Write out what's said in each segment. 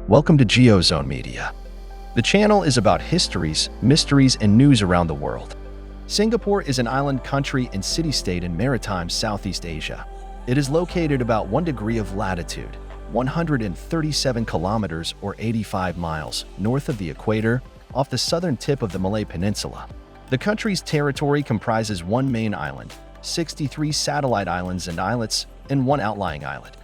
Welcome to Geo Zone Media. The channel is about histories, mysteries, and news around the world. Singapore is an island country and city-state in maritime Southeast Asia. It is located about 1 degree of latitude, 137 kilometers or 85 miles north of the equator, off the southern tip of the Malay Peninsula. The country's territory comprises one main island, 63 satellite islands and islets, and one outlying island.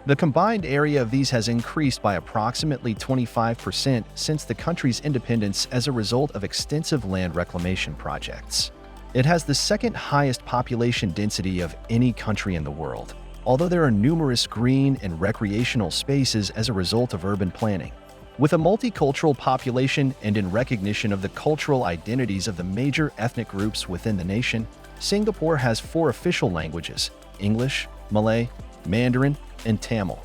The combined area of these has increased by approximately 25% since the country's independence as a result of extensive land reclamation projects. It has the second highest population density of any country in the world, although there are numerous green and recreational spaces as a result of urban planning. With a multicultural population and in recognition of the cultural identities of the major ethnic groups within the nation, Singapore has 4 official languages: English, Malay, Mandarin, and Tamil.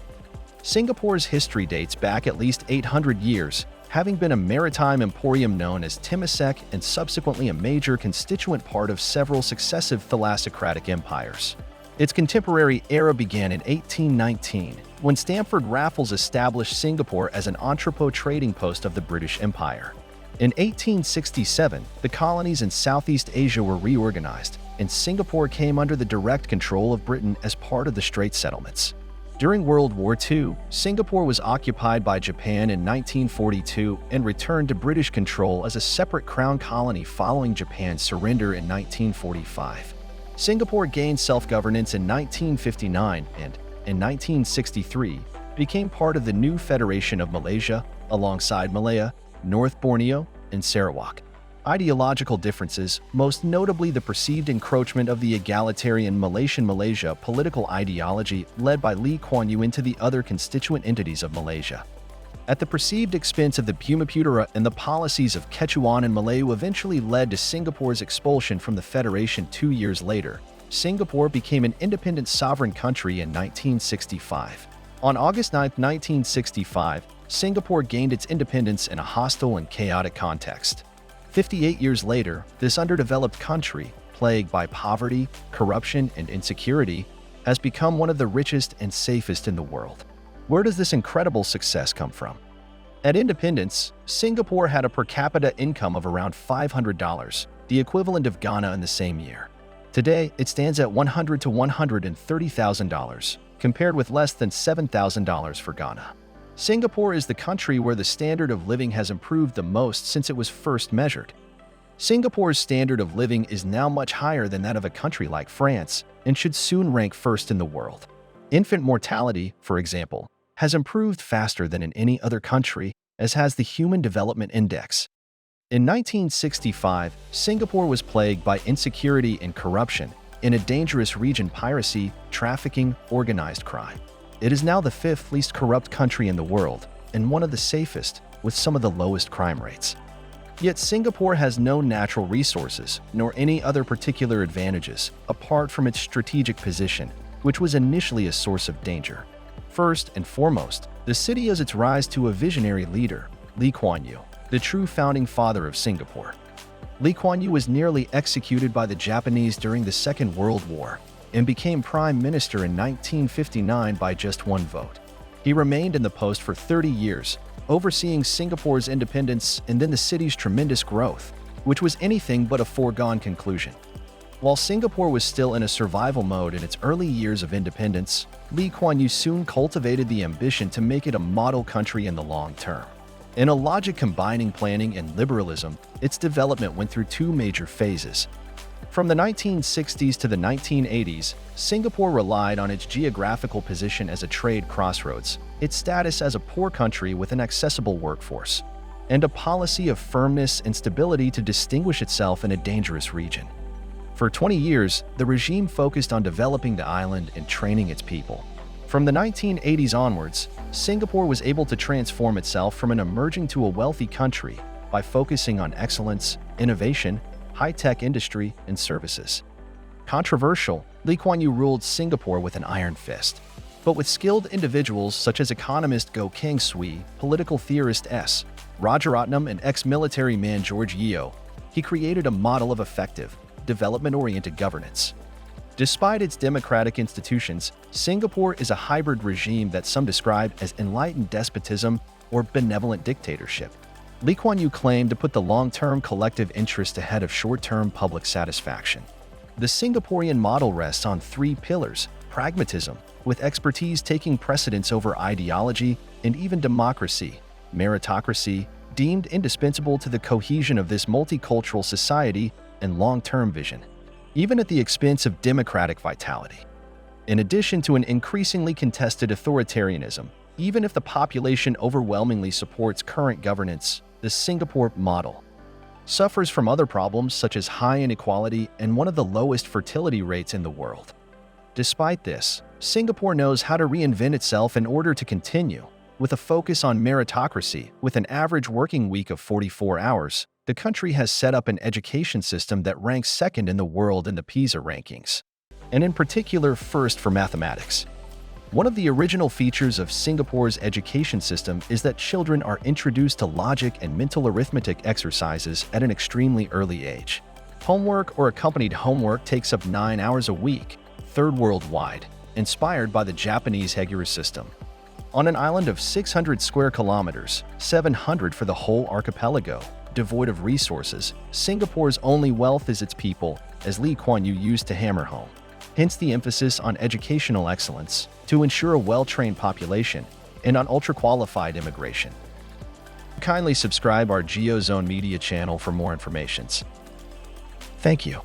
Singapore's history dates back at least 800 years, having been a maritime emporium known as Temasek and subsequently a major constituent part of several successive thalassocratic empires. Its contemporary era began in 1819, when Stamford Raffles established Singapore as an entrepot trading post of the British Empire. In 1867, the colonies in Southeast Asia were reorganized, and Singapore came under the direct control of Britain as part of the Straits Settlements. During World War II, Singapore was occupied by Japan in 1942 and returned to British control as a separate crown colony following Japan's surrender in 1945. Singapore gained self-governance in 1959 and, in 1963, became part of the new Federation of Malaysia alongside Malaya, North Borneo, and Sarawak. Ideological differences, most notably the perceived encroachment of the egalitarian Malaysian Malaysia political ideology led by Lee Kuan Yew into the other constituent entities of Malaysia. At the perceived expense of the Bumiputera and the policies of Quechuan and Malayu eventually led to Singapore's expulsion from the Federation 2 years later, Singapore became an independent sovereign country in 1965. On August 9, 1965, Singapore gained its independence in a hostile and chaotic context. 58 years later, this underdeveloped country, plagued by poverty, corruption, and insecurity, has become one of the richest and safest in the world. Where does this incredible success come from? At independence, Singapore had a per capita income of around $500, the equivalent of Ghana in the same year. Today, it stands at $100,000 to $130,000, compared with less than $7,000 for Ghana. Singapore is the country where the standard of living has improved the most since it was first measured. Singapore's standard of living is now much higher than that of a country like France and should soon rank first in the world. Infant mortality, for example, has improved faster than in any other country, as has the Human Development Index. In 1965, Singapore was plagued by insecurity and corruption, in a dangerous region piracy, trafficking, organized crime. It is now the 5th least corrupt country in the world, and one of the safest, with some of the lowest crime rates. Yet Singapore has no natural resources, nor any other particular advantages, apart from its strategic position, which was initially a source of danger. First and foremost, the city owes its rise to a visionary leader, Lee Kuan Yew, the true founding father of Singapore. Lee Kuan Yew was nearly executed by the Japanese during the Second World War, and became prime minister in 1959 by just one vote. He remained in the post for 30 years, overseeing Singapore's independence and then the city's tremendous growth, which was anything but a foregone conclusion. While Singapore was still in a survival mode in its early years of independence, Lee Kuan Yew soon cultivated the ambition to make it a model country in the long term. In a logic combining planning and liberalism, its development went through 2 major phases. From the 1960s to the 1980s, Singapore relied on its geographical position as a trade crossroads, its status as a poor country with an accessible workforce, and a policy of firmness and stability to distinguish itself in a dangerous region. For 20 years, the regime focused on developing the island and training its people. From the 1980s onwards, Singapore was able to transform itself from an emerging to a wealthy country by focusing on excellence, innovation, high-tech industry, and services. Controversial, Lee Kuan Yew ruled Singapore with an iron fist. But with skilled individuals such as economist Goh Keng Swee, political theorist S. Rajaratnam, and ex-military man George Yeo, he created a model of effective, development-oriented governance. Despite its democratic institutions, Singapore is a hybrid regime that some describe as enlightened despotism or benevolent dictatorship. Lee Kuan Yew claimed to put the long-term collective interest ahead of short-term public satisfaction. The Singaporean model rests on three pillars: pragmatism, with expertise taking precedence over ideology, and even democracy, meritocracy, deemed indispensable to the cohesion of this multicultural society, and long-term vision, even at the expense of democratic vitality. In addition to an increasingly contested authoritarianism, even if the population overwhelmingly supports current governance, the Singapore model suffers from other problems such as high inequality and one of the lowest fertility rates in the world. Despite this, Singapore knows how to reinvent itself in order to continue. With a focus on meritocracy, with an average working week of 44 hours, the country has set up an education system that ranks second in the world in the PISA rankings, and in particular first for mathematics. One of the original features of Singapore's education system is that children are introduced to logic and mental arithmetic exercises at an extremely early age. Homework or accompanied homework takes up 9 hours a week, third worldwide, inspired by the Japanese Hegura system. On an island of 600 square kilometers, 700 for the whole archipelago, devoid of resources, Singapore's only wealth is its people, as Lee Kuan Yew used to hammer home. Hence the emphasis on educational excellence to ensure a well-trained population and on ultra-qualified immigration. Kindly subscribe our Geo Zone Media channel for more information. Thank you.